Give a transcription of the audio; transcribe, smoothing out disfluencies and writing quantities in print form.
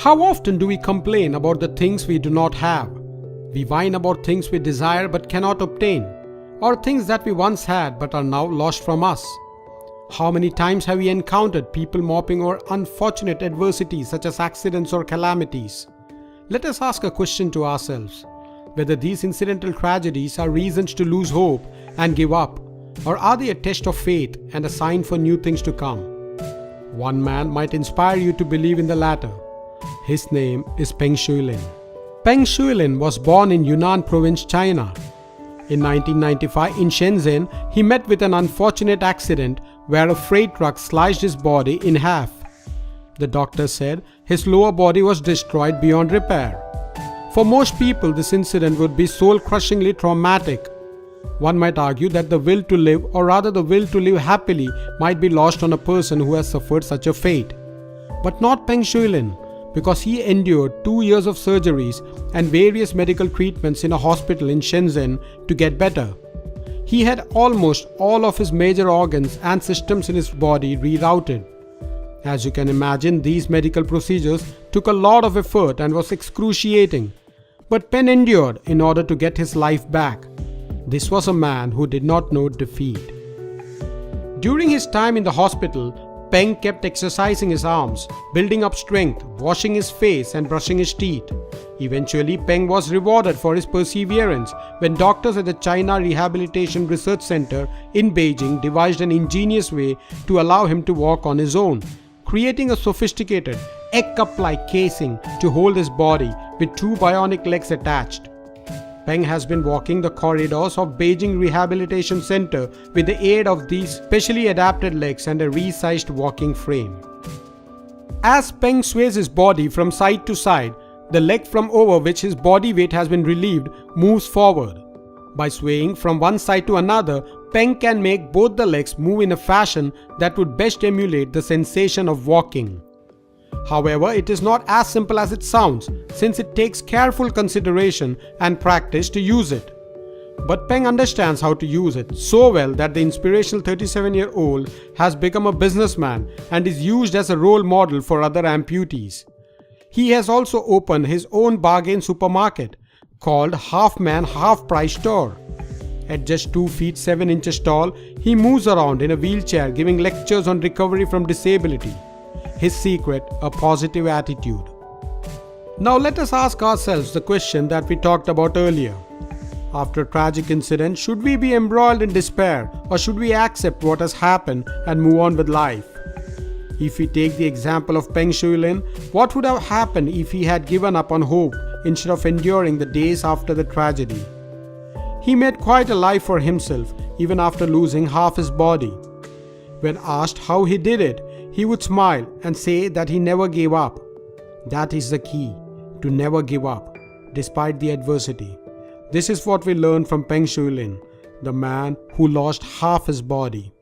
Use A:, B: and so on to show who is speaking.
A: How often do we complain about the things we do not have? We whine about things we desire but cannot obtain, or things that we once had but are now lost from us. How many times have we encountered people moping over unfortunate adversities such as accidents or calamities? Let us ask a question to ourselves, whether these incidental tragedies are reasons to lose hope and give up, or are they a test of faith and a sign for new things to come? One man might inspire you to believe in the latter. His name is Peng Shuilin. Peng Shuilin was born in Yunnan province, China. In 1995 in Shenzhen, he met with an unfortunate accident where a freight truck sliced his body in half. The doctor said his lower body was destroyed beyond repair. For most people, this incident would be soul-crushingly traumatic. One might argue that the will to live, or rather the will to live happily, might be lost on a person who has suffered such a fate. But not Peng Shuilin, because he endured 2 years of surgeries and various medical treatments in a hospital in Shenzhen to get better. He had almost all of his major organs and systems in his body rerouted. As you can imagine, these medical procedures took a lot of effort and was excruciating. But Peng endured in order to get his life back. This was a man who did not know defeat. During his time in the hospital, Peng kept exercising his arms, building up strength, washing his face and brushing his teeth. Eventually, Peng was rewarded for his perseverance when doctors at the China Rehabilitation Research Center in Beijing devised an ingenious way to allow him to walk on his own, creating a sophisticated egg cup-like casing to hold his body with 2 bionic legs attached. Peng has been walking the corridors of Beijing Rehabilitation Center with the aid of these specially adapted legs and a resized walking frame. As Peng sways his body from side to side, the leg from over which his body weight has been relieved moves forward. By swaying from one side to another, Peng can make both the legs move in a fashion that would best emulate the sensation of walking. However, it is not as simple as it sounds, since it takes careful consideration and practice to use it. But Peng understands how to use it so well that the inspirational 37-year-old has become a businessman and is used as a role model for other amputees. He has also opened his own bargain supermarket called Half Man Half Price Store. At just 2 feet 7 inches tall, he moves around in a wheelchair giving lectures on recovery from disability. His secret, a positive attitude. Now let us ask ourselves the question that we talked about earlier. After a tragic incident, should we be embroiled in despair, or should we accept what has happened and move on with life? If we take the example of Peng Shuilin, what would have happened if he had given up on hope instead of enduring the days after the tragedy? He made quite a life for himself even after losing half his body. When asked how he did it, he would smile and say that he never gave up. That is the key, to never give up, despite the adversity. This is what we learn from Peng Shuilin, the man who lost half his body.